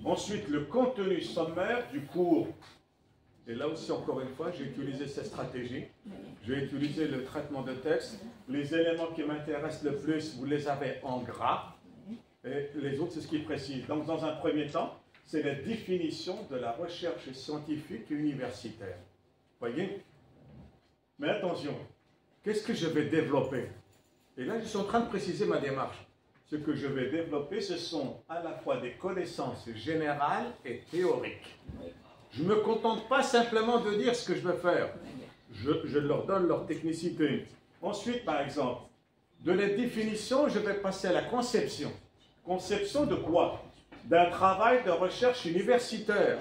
Ensuite, le contenu sommaire du cours. Et là aussi, encore une fois, j'ai utilisé cette stratégie. J'ai utilisé le traitement de texte. Les éléments qui m'intéressent le plus, vous les avez en gras. Et les autres, c'est ce qui précise. Donc, dans un premier temps, c'est la définition de la recherche scientifique universitaire. Voyez? Mais attention, qu'est-ce que je vais développer? Et là, je suis en train de préciser ma démarche. Ce que je vais développer, ce sont à la fois des connaissances générales et théoriques. Je ne me contente pas simplement de dire ce que je veux faire. Je leur donne leur technicité. Ensuite, par exemple, de la définition, je vais passer à la conception. Conception de quoi? D'un travail de recherche universitaire.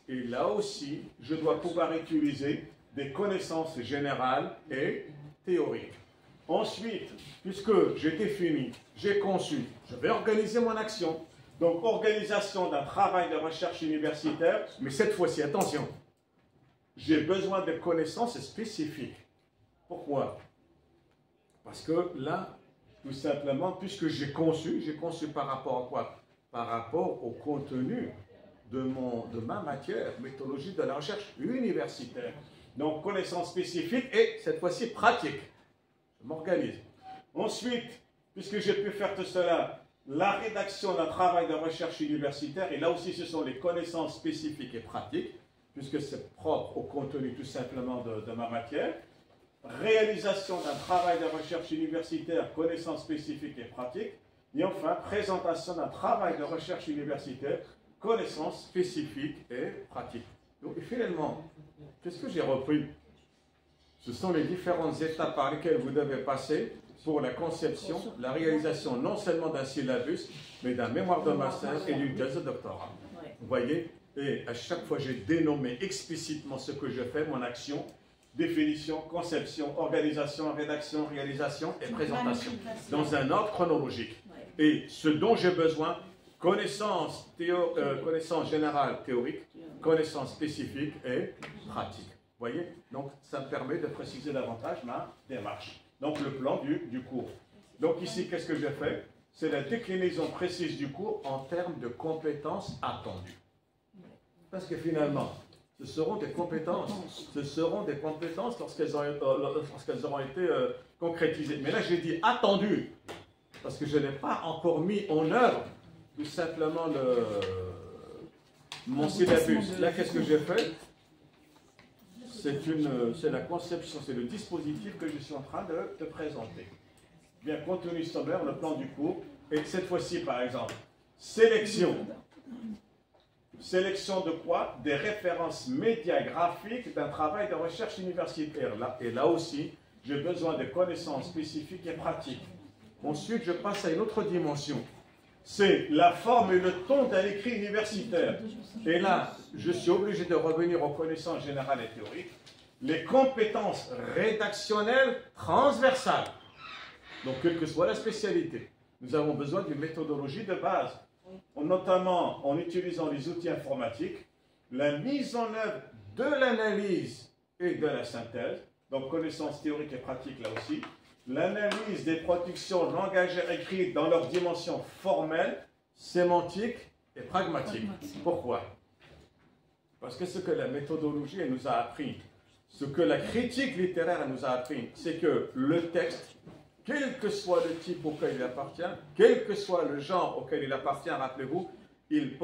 Et là aussi, je dois pouvoir utiliser des connaissances générales et théoriques. Ensuite, puisque j'ai défini, j'ai conçu, je vais organiser mon action. Donc, organisation d'un travail de recherche universitaire, mais cette fois-ci, attention, j'ai besoin de connaissances spécifiques. Pourquoi? Parce que là, tout simplement, puisque j'ai conçu par rapport à quoi? Par rapport au contenu de ma matière, méthodologie de la recherche universitaire. Donc, connaissances spécifiques et, cette fois-ci, pratiques. Je m'organise. Ensuite, puisque j'ai pu faire tout cela, la rédaction d'un travail de recherche universitaire, et là aussi ce sont les connaissances spécifiques et pratiques, puisque c'est propre au contenu tout simplement de ma matière. Réalisation d'un travail de recherche universitaire, connaissances spécifiques et pratiques. Et enfin, présentation d'un travail de recherche universitaire, connaissances spécifiques et pratiques. Donc finalement, qu'est-ce que j'ai repris? Ce sont les différentes étapes par lesquelles vous devez passer pour la conception, la réalisation non seulement d'un syllabus, mais d'un mémoire de master et d'une thèse de doctorat. Vous voyez? Et à chaque fois, j'ai dénommé explicitement ce que je fais, mon action, définition, conception, organisation, rédaction, réalisation et présentation, dans un ordre chronologique. Et ce dont j'ai besoin, connaissances générales théoriques, connaissances spécifiques et pratiques. Vous voyez? Donc, ça me permet de préciser davantage ma démarche. Donc, le plan du cours. Donc, ici, qu'est-ce que j'ai fait? C'est la déclinaison précise du cours en termes de compétences attendues. Parce que finalement, ce seront des compétences. Ce seront des compétences lorsqu'elles auront été concrétisées. Mais là, j'ai dit attendues. Parce que je n'ai pas encore mis en œuvre tout simplement mon syllabus. Là, qu'est-ce que j'ai fait? C'est la conception, c'est le dispositif que je suis en train de te présenter. Bien, contenu sommaire, le plan du cours, et cette fois-ci, par exemple, sélection. Sélection de quoi? Des références médiagraphiques d'un travail de recherche universitaire. Et là aussi, j'ai besoin de connaissances spécifiques et pratiques. Ensuite, je passe à une autre dimension. C'est la forme et le ton d'un écrit universitaire. Et là, je suis obligé de revenir aux connaissances générales et théoriques. Les compétences rédactionnelles transversales. Donc, quelle que soit la spécialité, nous avons besoin d'une méthodologie de base. Notamment en utilisant les outils informatiques, la mise en œuvre de l'analyse et de la synthèse, donc connaissances théoriques et pratiques là aussi, l'analyse des productions langagères écrites dans leur dimension formelle, sémantique et pragmatique. Pourquoi? Parce que ce que la méthodologie elle nous a appris, ce que la critique littéraire elle nous a appris, c'est que le texte, quel que soit le type auquel il appartient, quel que soit le genre auquel il appartient, rappelez-vous, il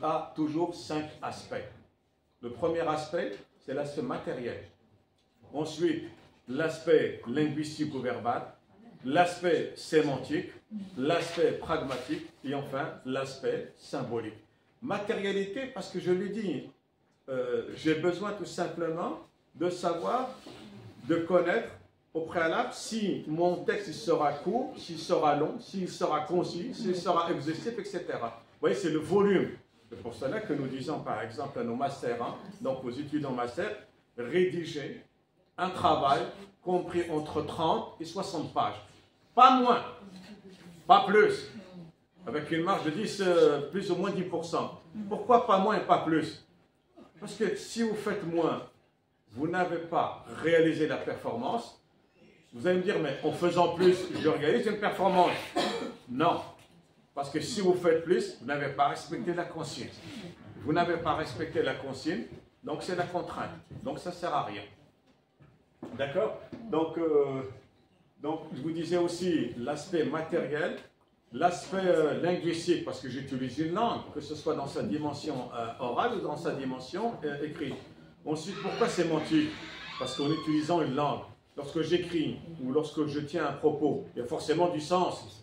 a toujours 5 aspects. Le premier aspect, c'est l'aspect matériel. Ensuite, l'aspect linguistique ou verbal, l'aspect sémantique, l'aspect pragmatique et enfin l'aspect symbolique. Matérialité, parce que je lui dis, j'ai besoin tout simplement de savoir, de connaître au préalable si mon texte sera court, s'il sera long, s'il sera concis, s'il sera exhaustif, etc. Vous voyez, c'est le volume. C'est pour cela que nous disons par exemple à nos masters, donc aux étudiants master, rédiger un travail compris entre 30 et 60 pages. Pas moins, pas plus, avec une marge de 10, plus ou moins 10%. Pourquoi pas moins et pas plus? Parce que si vous faites moins, vous n'avez pas réalisé la performance. Vous allez me dire, mais en faisant plus, je réalise une performance. Non, parce que si vous faites plus, vous n'avez pas respecté la consigne. Vous n'avez pas respecté la consigne, donc c'est la contrainte. Donc ça ne sert à rien. D'accord? Donc, je vous disais aussi l'aspect matériel, l'aspect linguistique, parce que j'utilise une langue, que ce soit dans sa dimension orale ou dans sa dimension écrite. Ensuite, pourquoi sémantique? Parce qu'en utilisant une langue, lorsque j'écris ou lorsque je tiens un propos, il y a forcément du sens.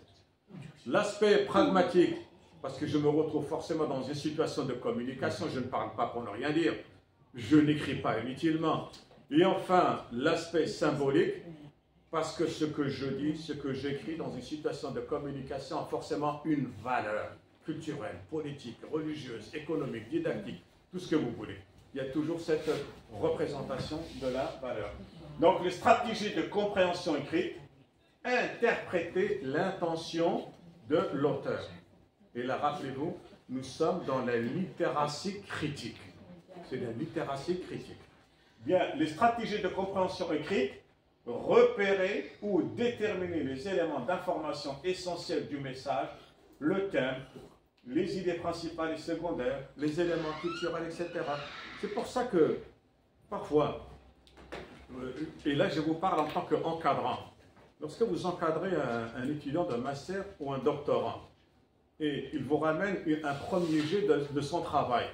L'aspect pragmatique, parce que je me retrouve forcément dans une situation de communication, je ne parle pas pour ne rien dire, je n'écris pas inutilement. Et enfin, l'aspect symbolique, parce que ce que je dis, ce que j'écris dans une situation de communication a forcément une valeur culturelle, politique, religieuse, économique, didactique, tout ce que vous voulez. Il y a toujours cette représentation de la valeur. Donc, les stratégies de compréhension écrite, interpréter l'intention de l'auteur. Et là, rappelez-vous, nous sommes dans la littératie critique. C'est la littératie critique. Bien, les stratégies de compréhension écrite, repérer ou déterminer les éléments d'information essentiels du message, le thème, les idées principales et secondaires, les éléments culturels, etc. C'est pour ça que, parfois, et là je vous parle en tant qu'encadrant, lorsque vous encadrez un étudiant d'un master ou un doctorant, et il vous ramène un premier jet de son travail,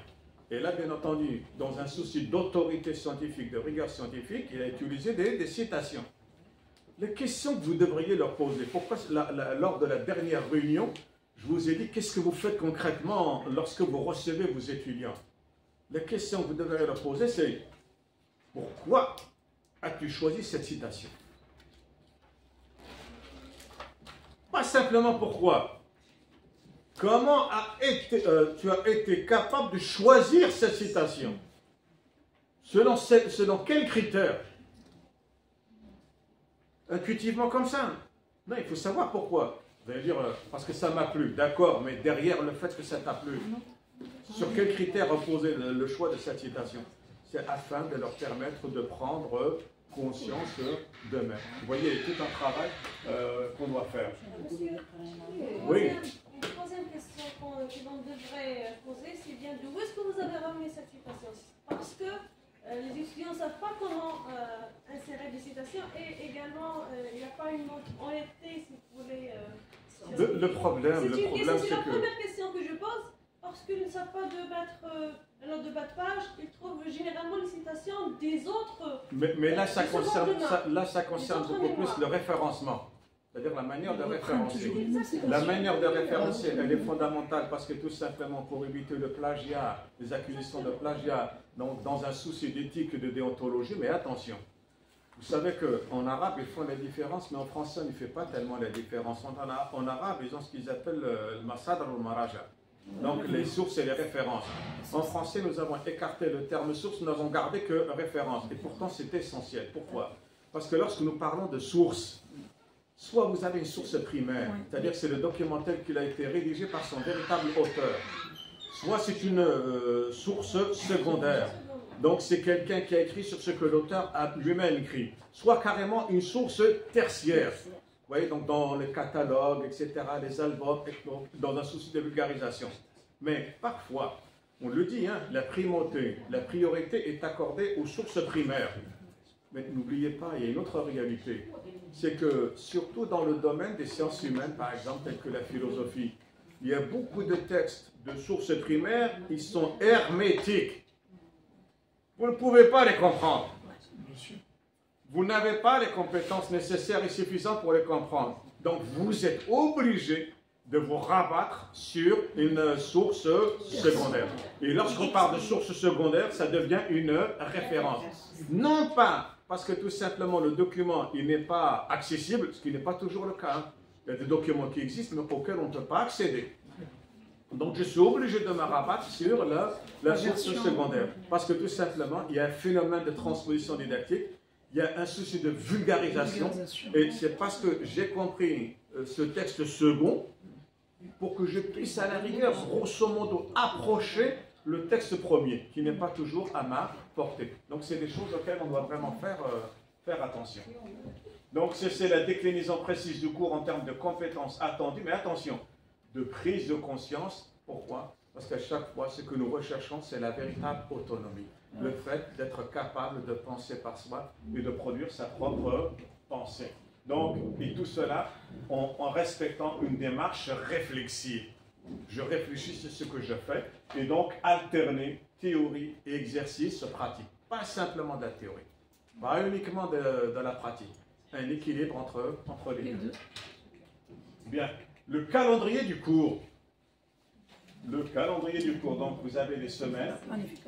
et là, bien entendu, dans un souci d'autorité scientifique, de rigueur scientifique, il a utilisé des citations. Les questions que vous devriez leur poser, pourquoi lors de la dernière réunion, je vous ai dit, qu'est-ce que vous faites concrètement lorsque vous recevez vos étudiants? La question que vous devriez leur poser, c'est pourquoi as-tu choisi cette citation? Pas simplement pourquoi. Comment tu as été capable de choisir cette citation? Selon quels critères? Intuitivement comme ça? Non, il faut savoir pourquoi. Vous allez dire, parce que ça m'a plu. D'accord, mais derrière le fait que ça t'a plu, sur quels critères reposait le choix de cette citation? C'est afin de leur permettre de prendre conscience d'eux-mêmes. Vous voyez, il y a tout un travail qu'on doit faire. Oui. Une troisième question que l'on devrait poser, c'est bien d'où est-ce que vous avez ramené cette citation? Parce que les étudiants ne savent pas comment insérer des citations et également il n'y a pas une honnêteté, si vous voulez. Le problème, c'est la première question que je pose, parce qu'ils ne savent pas de battre de bas de page, ils trouvent généralement les citations des autres. Mais là, ça concerne beaucoup plus le référencement. C'est-à-dire la manière de référencer. La manière de référencer, elle est fondamentale parce que tout simplement pour éviter le plagiat, les accusations de plagiat, donc dans un souci d'éthique et de déontologie, mais attention. Vous savez qu'en arabe, ils font la différence, mais en français, on ne fait pas tellement la différence. En arabe, ils ont ce qu'ils appellent le masadr ou le maraja. Donc les sources et les références. En français, nous avons écarté le terme source, nous n'avons gardé que référence. Et pourtant, c'est essentiel. Pourquoi? Parce que lorsque nous parlons de source, soit vous avez une source primaire, c'est-à-dire que c'est le document tel qu'il a été rédigé par son véritable auteur, soit c'est une source secondaire, donc c'est quelqu'un qui a écrit sur ce que l'auteur a lui-même écrit, soit carrément une source tertiaire, vous voyez, donc dans les catalogues, etc., les albums, dans un souci de vulgarisation. Mais parfois, on le dit, hein, la priorité est accordée aux sources primaires. Mais n'oubliez pas, il y a une autre réalité, c'est que surtout dans le domaine des sciences humaines, par exemple, telles que la philosophie, il y a beaucoup de textes de sources primaires qui sont hermétiques. Vous ne pouvez pas les comprendre. Vous n'avez pas les compétences nécessaires et suffisantes pour les comprendre. Donc vous êtes obligé de vous rabattre sur une source secondaire. Et lorsqu'on parle de source secondaire, ça devient une référence. Non pas parce que tout simplement le document il n'est pas accessible, ce qui n'est pas toujours le cas. Hein. Il y a des documents qui existent mais auxquels on ne peut pas accéder. Donc je suis obligé de me rabattre sur la source secondaire. Parce que tout simplement, il y a un phénomène de transposition didactique, il y a un souci de vulgarisation. Et c'est parce que j'ai compris ce texte second pour que je puisse à la rigueur, grosso modo, approcher le texte premier, qui n'est pas toujours à ma portée. Donc c'est des choses auxquelles on doit vraiment faire attention. Donc c'est la déclinaison précise du cours en termes de compétences attendues, mais attention, de prise de conscience. Pourquoi? Parce qu'à chaque fois, ce que nous recherchons, c'est la véritable autonomie. Le fait d'être capable de penser par soi et de produire sa propre pensée. Donc, et tout cela en respectant une démarche réflexive. Je réfléchis sur ce que je fais et donc alterner théorie et exercice pratique. Pas simplement de la théorie, pas uniquement de la pratique. Un équilibre entre les deux. Bien, le calendrier du cours. Le calendrier du cours, donc vous avez les semaines,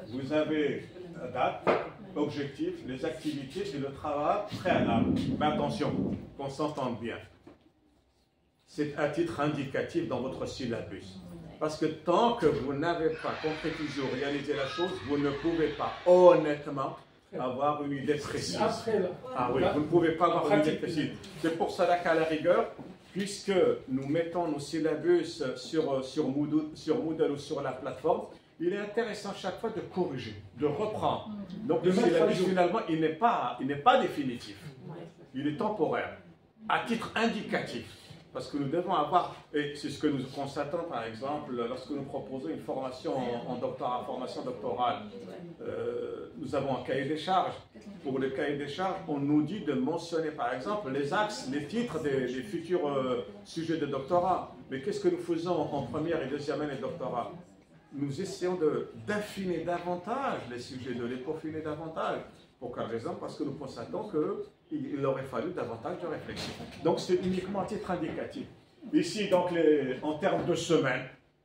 vous avez la date, objectif, les activités et le travail préalable. Mais attention, qu'on s'entende bien. C'est à titre indicatif dans votre syllabus. Parce que tant que vous n'avez pas concrétisé ou réalisé la chose, vous ne pouvez pas honnêtement avoir une idée précise. Ah oui, vous ne pouvez pas avoir une idée précise. C'est pour cela qu'à la rigueur, puisque nous mettons nos syllabus sur Moodle ou sur la plateforme, il est intéressant chaque fois de corriger, de reprendre. Donc le syllabus, finalement, il n'est pas définitif. Il est temporaire, à titre indicatif. Parce que nous devons avoir, et c'est ce que nous constatons par exemple, lorsque nous proposons une formation en doctorat, formation doctorale, nous avons un cahier des charges. Pour le cahier des charges, on nous dit de mentionner par exemple les axes, les titres des futurs sujets de doctorat. Mais qu'est-ce que nous faisons en première et deuxième année de doctorat? Nous essayons d'affiner davantage les sujets, de les peaufiner davantage. Pour quelle raison? Parce que nous constatons qu'il aurait fallu davantage de réflexion. Donc c'est uniquement à titre indicatif. Ici, donc, en termes de semaines,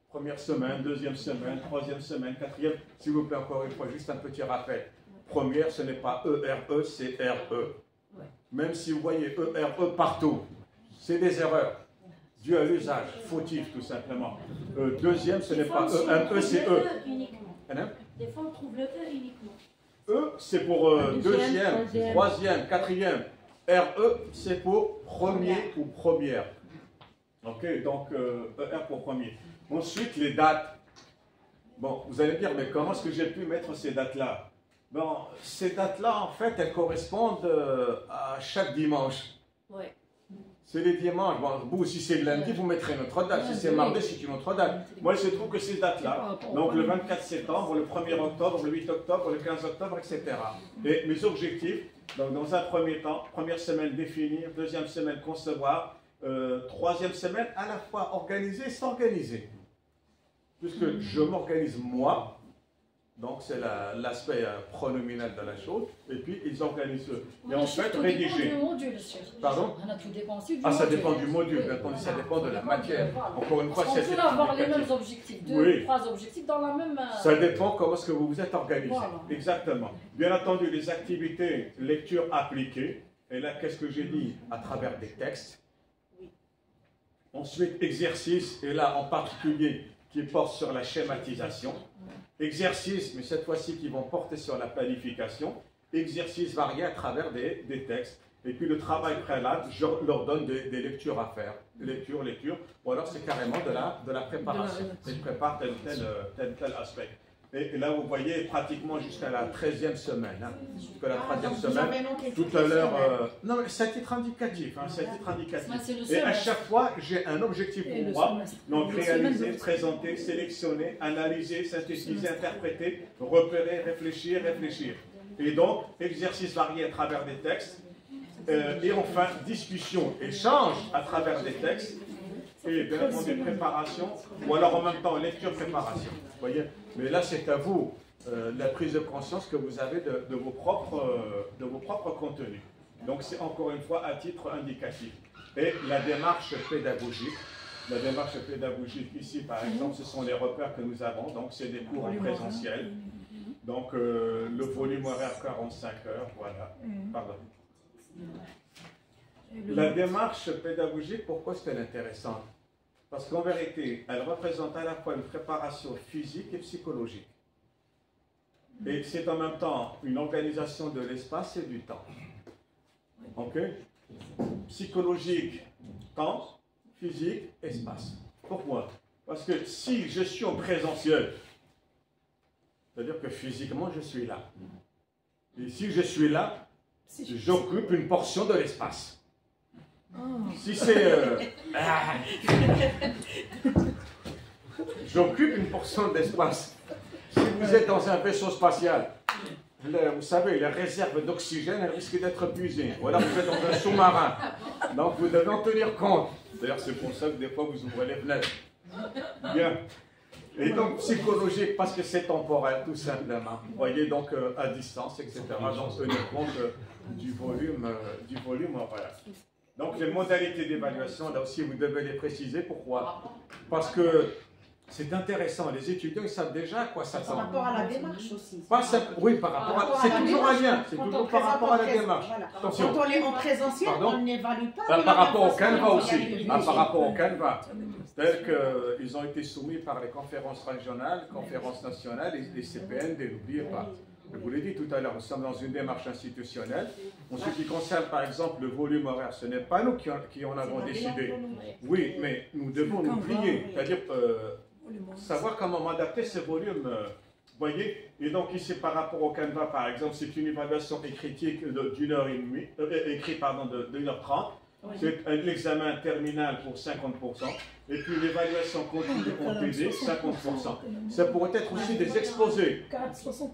première semaine, deuxième semaine, troisième semaine, quatrième, s'il vous plaît, encore une fois, juste un petit rappel. Première, ce n'est pas ERE, c'est RE. Même si vous voyez ERE partout, c'est des erreurs. Dû à l'usage, fautif tout simplement. Deuxième, ce n'est pas E, c'est E. Des fois, on trouve le E uniquement. E, c'est pour deuxième, troisième, quatrième. RE, c'est pour premier ou première. Ok, donc ER pour premier. Ensuite, les dates. Bon, vous allez me dire, mais comment est-ce que j'ai pu mettre ces dates-là? Bon, ces dates-là, en fait, elles correspondent à chaque dimanche. Ouais. C'est les dimanches. Bon, vous, si c'est lundi, vous mettrez notre date. Si c'est mardi, c'est une autre date. Moi, je trouve que ces dates-là, donc le 24 septembre, le 1er octobre, le 8 octobre, le 15 octobre, etc. Et mes objectifs, donc dans un premier temps, première semaine définir, deuxième semaine concevoir, troisième semaine à la fois organiser et s'organiser. Puisque je m'organise moi, donc c'est l'aspect pronominal de la chose, et puis ils organisent eux. Et en fait, rédiger. Pardon? Tout dépend aussi du module. Ça module. dépend du module, ça dépend de la matière. Encore une fois, c'est on peut avoir les mêmes objectifs, deux, trois objectifs dans la même... Ça dépend comment est-ce que vous vous êtes organisé. Voilà. Exactement. Bien entendu, les activités, lecture appliquée, et là, qu'est-ce que j'ai dit? À travers des textes. Ensuite, exercice, et là, en particulier, qui porte sur la schématisation. Exercices, mais cette fois-ci qui vont porter sur la planification, exercices variés à travers des textes. Et puis le travail préalable, je leur donne des lectures à faire. Lecture, ou alors c'est carrément de la préparation. Et je prépare tel aspect. Et là, vous voyez, pratiquement jusqu'à la 13e semaine. Hein, jusqu'à la 3e semaine. Tout à l'heure... non, mais c'est un titre indicatif. Hein, c'est un titre indicatif. Et à chaque fois, j'ai un objectif pour moi. Donc, réaliser, présenter, sélectionner, analyser, synthétiser, interpréter, repérer, réfléchir. Et donc, exercices variés à travers des textes. Et enfin, discussion, échange à travers des textes. Et bien entendu, préparation, ou alors en même temps, lecture-préparation. Vous voyez? Mais là, c'est à vous la prise de conscience que vous avez de vos propres contenus. Donc, c'est encore une fois à titre indicatif. Et la démarche pédagogique. La démarche pédagogique, ici, par exemple, ce sont les repères que nous avons. Donc, c'est des cours en présentiel. Donc, le volume horaire 45 heures, voilà. Pardon. La démarche pédagogique, pourquoi est-ce qu'elle est intéressante? Parce qu'en vérité, elle représente à la fois une préparation physique et psychologique. Et c'est en même temps une organisation de l'espace et du temps. Ok? Psychologique, temps, physique, espace. Pourquoi? Parce que si je suis en présentiel, C'est-à-dire que physiquement, je suis là. Et si je suis là, j'occupe une portion de l'espace. Si c'est... j'occupe une portion de l'espace. Si vous êtes dans un vaisseau spatial, vous savez, les réserves d'oxygène risquent d'être épuisées. Voilà, vous êtes dans un sous-marin. Donc vous devez en tenir compte. D'ailleurs, c'est pour ça que des fois vous ouvrez les fenêtres. Bien. Et donc psychologique, parce que c'est temporel, tout simplement. Vous voyez, donc à distance, etc. Donc tenir compte du volume horaire. Donc les modalités d'évaluation, là aussi, vous devez les préciser. Pourquoi? Parce que c'est intéressant. Les étudiants, ils savent déjà à quoi s'attendre. Par rapport à la démarche aussi. Oui, par rapport à... C'est toujours un lien. C'est toujours par rapport à la démarche. Voilà. Attention. Quand on est en présentiel, on n'évalue pas. Par rapport au Canva aussi. Par rapport au Canva. Tels qu'ils ont été soumis par les conférences régionales, conférences nationales et les CPN, n'oubliez pas. Je vous l'ai dit tout à l'heure, nous sommes dans une démarche institutionnelle. En ce qui concerne par exemple le volume horaire, ce n'est pas nous qui en avons décidé. Oui, mais nous devons nous plier, c'est-à-dire savoir comment m'adapter ces volumes. Vous voyez? Et donc ici par rapport au Canva par exemple, c'est une évaluation écritique d'une heure et demie, de 1h30. C'est l'examen terminal pour 50%, et puis l'évaluation continue en TD, 50%. Ça pourrait être aussi des exposés. 60%.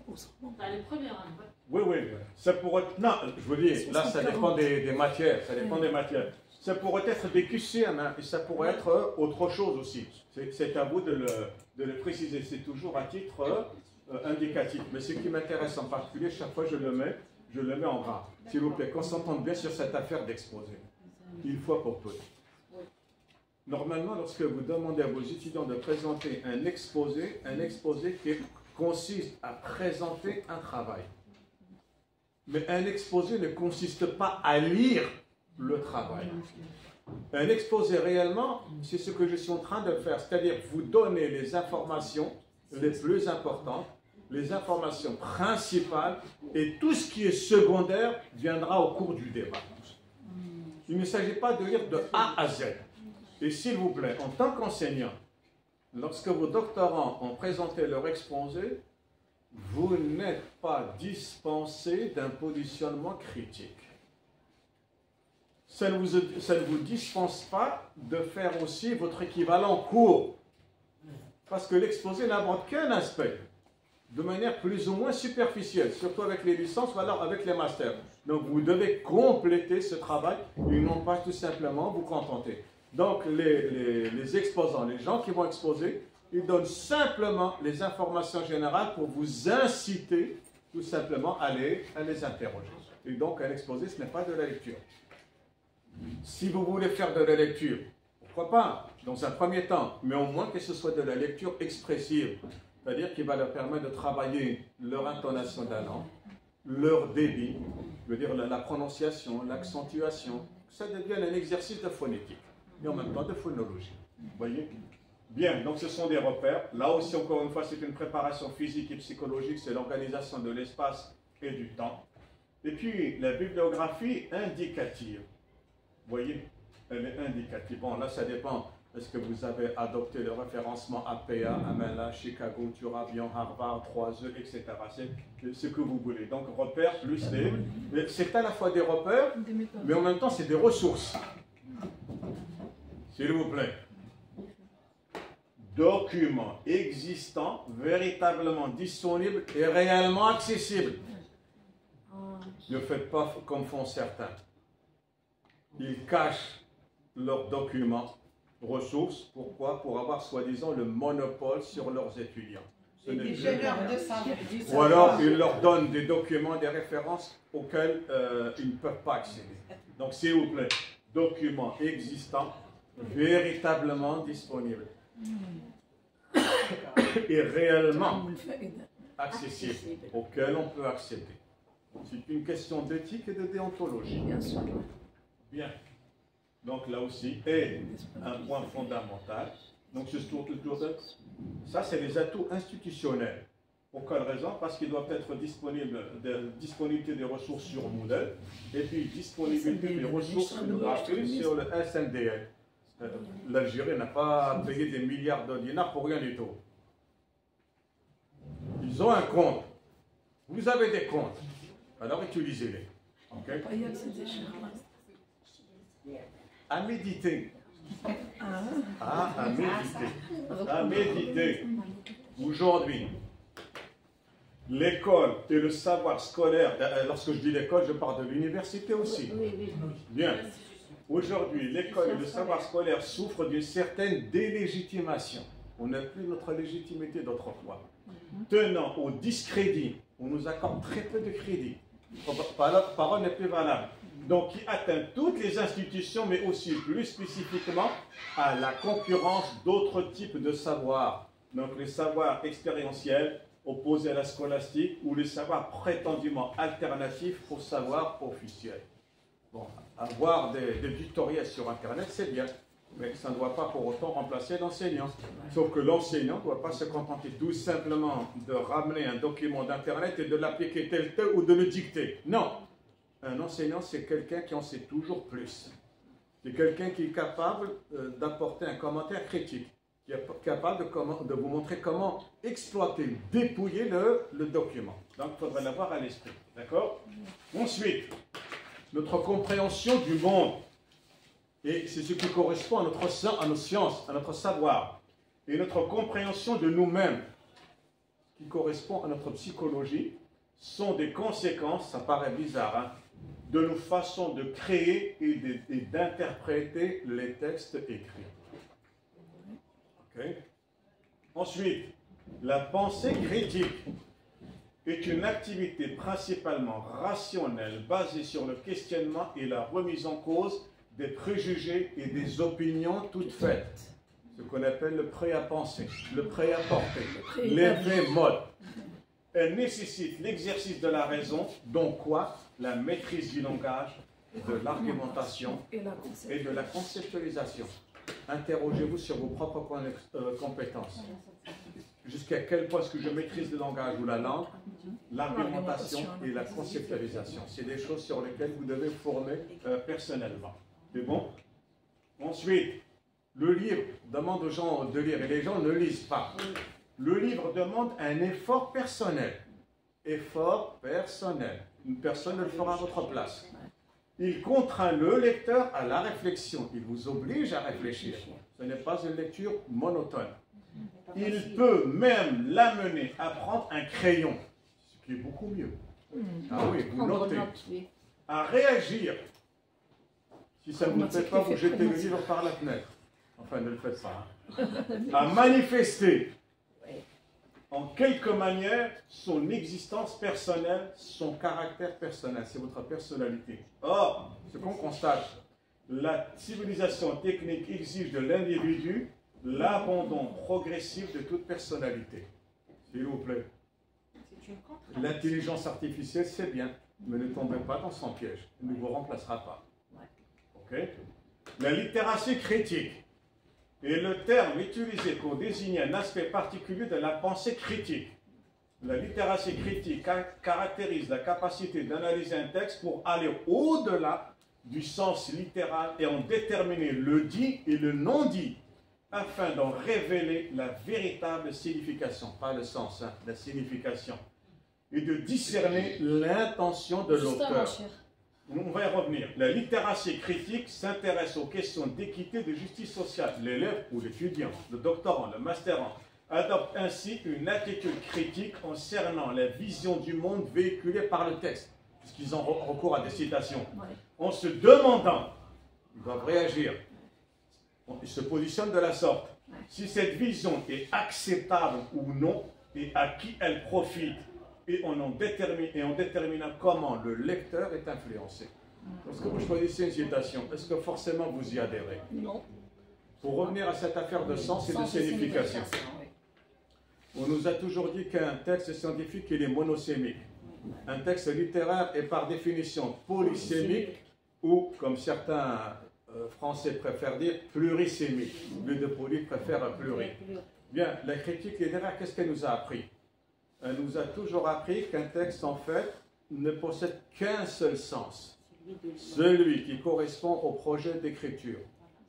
Les premières années. Oui, oui. Ça pourrait... Non, je vous dis, là, ça dépend des matières. Ça dépend des matières. Ça pourrait être des QCM, hein, et ça pourrait être autre chose aussi. C'est à vous de le préciser. C'est toujours à titre indicatif. Mais ce qui m'intéresse en particulier, chaque fois je le mets en gras. S'il vous plaît, qu'on s'entende bien sur cette affaire d'exposé. Une fois pour toutes. Normalement, lorsque vous demandez à vos étudiants de présenter un exposé qui consiste à présenter un travail. Mais un exposé ne consiste pas à lire le travail. Un exposé réellement, c'est ce que je suis en train de faire, c'est-à-dire vous donner les informations les plus importantes, les informations principales, et tout ce qui est secondaire viendra au cours du débat. Il ne s'agit pas de lire de A à Z. Et s'il vous plaît, en tant qu'enseignant, lorsque vos doctorants ont présenté leur exposé, vous n'êtes pas dispensé d'un positionnement critique. Ça ne vous dispense pas de faire aussi votre équivalent court. Parce que l'exposé n'aborde qu'un aspect, de manière plus ou moins superficielle, surtout avec les licences ou alors avec les masters. Donc vous devez compléter ce travail et non pas tout simplement vous contenter. Donc les exposants, les gens qui vont exposer, ils donnent simplement les informations générales pour vous inciter tout simplement à les interroger. Et donc un exposé, ce n'est pas de la lecture. Si vous voulez faire de la lecture, pourquoi pas, dans un premier temps, mais au moins que ce soit de la lecture expressive, c'est-à-dire qui va leur permettre de travailler leur intonation de la langue, leur débit, je veux dire la prononciation, l'accentuation, que ça devienne un exercice de phonétique et en même temps de phonologie. Vous voyez? Bien, donc ce sont des repères. Là aussi, encore une fois, c'est une préparation physique et psychologique, c'est l'organisation de l'espace et du temps. Et puis, la bibliographie indicative. Vous voyez? Elle est indicative. Bon, là, ça dépend. Est-ce que vous avez adopté le référencement APA, Amela, Chicago, Turabian, Harvard, 3E, etc. C'est ce que vous voulez. Donc, repères plus des... C'est à la fois des repères, mais en même temps, c'est des ressources. S'il vous plaît. Documents existants, véritablement disponibles et réellement accessibles. Ne faites pas comme font certains. Ils cachent leurs documents, ressources. Pourquoi? Pour avoir soi-disant le monopole sur leurs étudiants. Ou alors ils leur donnent des documents, des références auxquelles ils ne peuvent pas accéder. Donc s'il vous plaît, documents existants, véritablement disponibles et réellement accessibles, auxquels on peut accéder. C'est une question d'éthique et de déontologie. Bien sûr. Bien. Donc là aussi, est un point fondamental. Donc ça, c'est les atouts institutionnels. Pour quelle raison? Parce qu'ils doivent être disponibles, disponibilité des ressources sur Moodle, et puis disponibilité des ressources gratuites sur le SNDL. L'Algérie n'a pas payé des milliards de dinars pour rien du tout. Ils ont un compte. Vous avez des comptes. Alors utilisez-les. Okay? À méditer. À méditer. À méditer. Aujourd'hui, l'école et le savoir scolaire, lorsque je dis l'école, je parle de l'université aussi. Bien. Aujourd'hui, l'école et le savoir scolaire souffrent d'une certaine délégitimation. On n'a plus notre légitimité d'autrefois. Tenant au discrédit, on nous accorde très peu de crédit. Parole n'est plus valable. Donc, qui atteint toutes les institutions, mais aussi plus spécifiquement à la concurrence d'autres types de savoirs. Donc, les savoirs expérientiels opposés à la scolastique ou les savoirs prétendument alternatifs aux savoirs officiels. Bon, avoir des tutoriels sur Internet, c'est bien, mais ça ne doit pas pour autant remplacer l'enseignant. Sauf que l'enseignant ne doit pas se contenter tout simplement de ramener un document d'Internet et de l'appliquer tel ou de le dicter. Non! Un enseignant, c'est quelqu'un qui en sait toujours plus. C'est quelqu'un qui est capable d'apporter un commentaire critique, qui est capable de vous montrer comment exploiter, dépouiller le document. Donc, il faudrait l'avoir à l'esprit. D'accord? Ensuite, notre compréhension du monde. Et c'est ce qui correspond à nos sciences, à notre savoir. Et notre compréhension de nous-mêmes, qui correspond à notre psychologie, sont des conséquences, ça paraît bizarre, hein, de nos façons de créer et d'interpréter les textes écrits. Okay. Ensuite, la pensée critique est une activité principalement rationnelle basée sur le questionnement et la remise en cause des préjugés et des opinions toutes faites. Ce qu'on appelle le prêt à penser, le prêt à porter, l'effet mode. Elle nécessite l'exercice de la raison, donc quoi? La maîtrise du langage, de l'argumentation et de la conceptualisation. Interrogez-vous sur vos propres compétences. Jusqu'à quel point est-ce que je maîtrise le langage ou la langue, l'argumentation et la conceptualisation. C'est des choses sur lesquelles vous devez former personnellement. C'est bon? Ensuite, le livre demande aux gens de lire et les gens ne lisent pas. Le livre demande un effort personnel. Effort personnel. Une personne ne le fera à votre place. Il contraint le lecteur à la réflexion. Il vous oblige à réfléchir. Ce n'est pas une lecture monotone. Il peut même l'amener à prendre un crayon, ce qui est beaucoup mieux. Ah oui, vous notez. À réagir. Si ça ne vous plaît pas, vous jetez le livre par la fenêtre. Enfin, ne le faites pas. Hein. À manifester. En quelque manière, son existence personnelle, son caractère personnel, c'est votre personnalité. Or, ce qu'on constate, la civilisation technique exige de l'individu l'abandon progressif de toute personnalité. S'il vous plaît. L'intelligence artificielle, c'est bien, mais ne tombez pas dans son piège. Elle ne vous remplacera pas. Okay? La littératie critique est le terme utilisé pour désigner un aspect particulier de la pensée critique. La littératie critique caractérise la capacité d'analyser un texte pour aller au-delà du sens littéral et en déterminer le dit et le non-dit, afin d'en révéler la véritable signification, pas le sens, hein, la signification, et de discerner l'intention de l'auteur. On va y revenir. La littératie critique s'intéresse aux questions d'équité et de justice sociale. L'élève ou l'étudiant, le doctorant, le masterand, adopte ainsi une attitude critique concernant la vision du monde véhiculée par le texte, puisqu'ils ont recours à des citations. En se demandant, ils doivent réagir, ils se positionnent de la sorte, si cette vision est acceptable ou non, et à qui elle profite, et en déterminant comment le lecteur est influencé. Lorsque vous choisissez une citation, est-ce que forcément vous y adhérez? Non. Pour revenir à cette affaire de sens et de signification, on nous a toujours dit qu'un texte scientifique, il est monosémique. Un texte littéraire est par définition polysémique ou, comme certains Français préfèrent dire, plurisémique. Au lieu de poly, préfère pluri. Bien, la critique littéraire, qu'est-ce qu'elle nous a appris? Elle nous a toujours appris qu'un texte, en fait, ne possède qu'un seul sens. Celui qui correspond au projet d'écriture.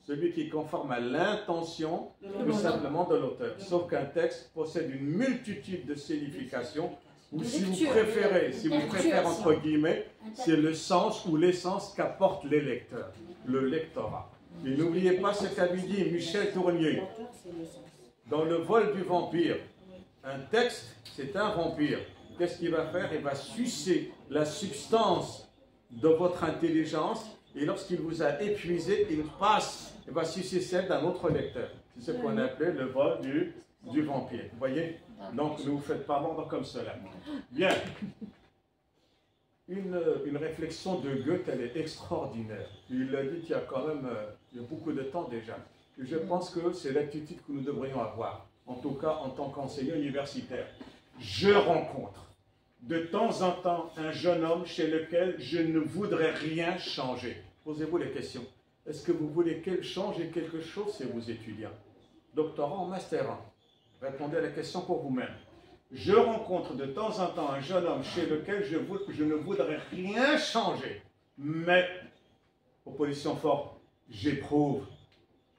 celui qui est conforme à l'intention tout simplement de l'auteur. Sauf qu'un texte possède une multitude de significations, ou si vous préférez, entre guillemets, c'est le sens ou l'essence qu'apportent les lecteurs, le lectorat. Et n'oubliez pas ce qu'avait dit Michel Tournier. Dans Le vol du vampire, un texte, c'est un vampire. Qu'est-ce qu'il va faire? Il va sucer la substance de votre intelligence, et lorsqu'il vous a épuisé, il va sucer celle d'un autre lecteur. C'est ce qu'on appelait le vol du vampire. Vous voyez? Donc ne vous faites pas mordre comme cela. Bien. Une réflexion de Goethe, elle est extraordinaire. Il a dit qu'il y a quand même il y a beaucoup de temps déjà. Et je pense que c'est l'attitude que nous devrions avoir, en tout cas en tant qu'enseignant universitaire. Je rencontre de temps en temps un jeune homme chez lequel je ne voudrais rien changer. Posez-vous les questions. Est-ce que vous voulez changer quelque chose chez vos étudiants? Doctorant ou master 1? Répondez à la question pour vous-même. Je rencontre de temps en temps un jeune homme chez lequel je ne voudrais rien changer. Mais, opposition forte, j'éprouve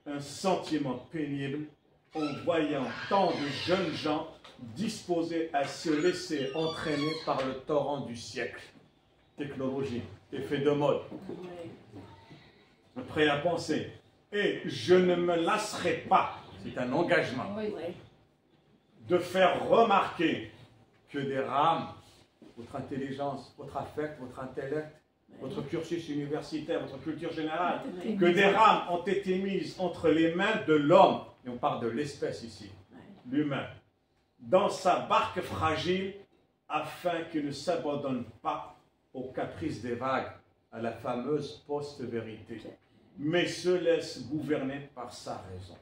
un sentiment pénible en voyant tant de jeunes gens disposés à se laisser entraîner par le torrent du siècle. Technologie, effet de mode, prêt à penser. Et je ne me lasserai pas, c'est un engagement, de faire remarquer que des rames, votre intelligence, votre affect, votre intellect, votre cursus universitaire, votre culture générale, que des rames ont été mises entre les mains de l'homme, et on parle de l'espèce ici, l'humain, dans sa barque fragile, afin qu'il ne s'abandonne pas aux caprices des vagues, à la fameuse post-vérité, mais se laisse gouverner par sa raison.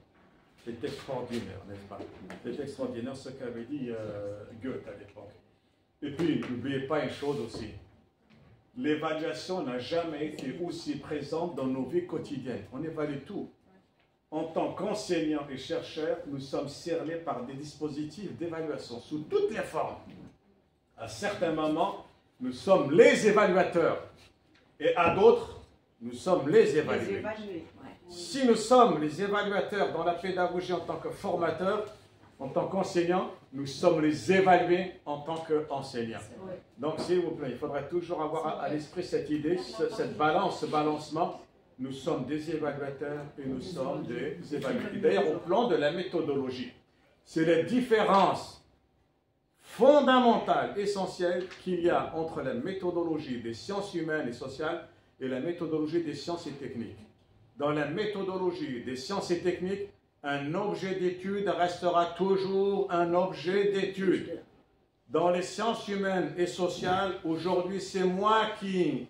C'est extraordinaire, n'est-ce pas? C'est extraordinaire ce qu'avait dit Goethe à l'époque. Et puis, n'oubliez pas une chose aussi. L'évaluation n'a jamais été aussi présente dans nos vies quotidiennes. On évalue tout. En tant qu'enseignants et chercheurs, nous sommes cernés par des dispositifs d'évaluation sous toutes les formes. À certains moments, nous sommes les évaluateurs. Et à d'autres, nous sommes les évalués. Si nous sommes les évaluateurs dans la pédagogie en tant que formateurs, en tant qu'enseignants, nous sommes les évalués en tant qu'enseignants. Donc, s'il vous plaît, il faudrait toujours avoir à l'esprit cette idée, cette balance, ce balancement. Nous sommes des évaluateurs et nous sommes des évalués. D'ailleurs, au plan de la méthodologie, c'est la différence fondamentale, essentielle qu'il y a entre la méthodologie des sciences humaines et sociales et la méthodologie des sciences et techniques. Dans la méthodologie des sciences et techniques, un objet d'étude restera toujours un objet d'étude. Dans les sciences humaines et sociales, aujourd'hui, c'est moi qui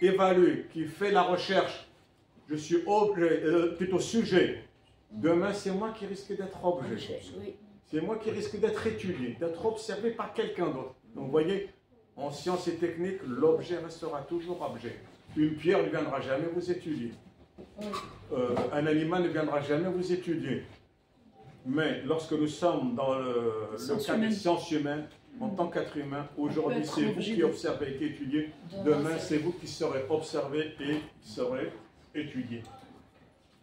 évalue, qui fait la recherche. Je suis plutôt sujet. Demain, c'est moi qui risque d'être objet. C'est moi qui risque d'être étudié, d'être observé par quelqu'un d'autre. Donc, vous voyez, en sciences et techniques, l'objet restera toujours objet. Une pierre ne viendra jamais vous étudier. Un animal ne viendra jamais vous étudier. Mais lorsque nous sommes dans le cas des sciences humaines, en tant qu'être humain, aujourd'hui c'est vous qui observez et qui étudiez, demain c'est vous qui serez observé et qui serez étudié.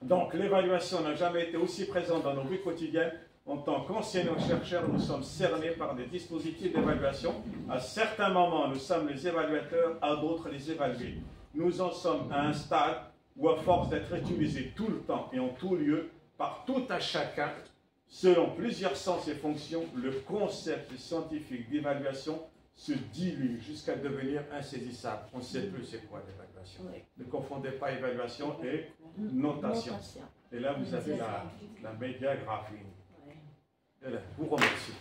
Donc l'évaluation n'a jamais été aussi présente dans nos vies quotidiennes. En tant qu'enseignants-chercheurs, nous sommes cernés par des dispositifs d'évaluation. À certains moments, nous sommes les évaluateurs, à d'autres les évalués. Nous en sommes à un stade où, à force d'être utilisés tout le temps et en tout lieu, par tout à chacun, selon plusieurs sens et fonctions, le concept scientifique d'évaluation se dilue jusqu'à devenir insaisissable. On ne sait plus c'est quoi l'évaluation. Ne confondez pas évaluation et notation. Et là, vous avez la médiagraphie. Je vous remercie.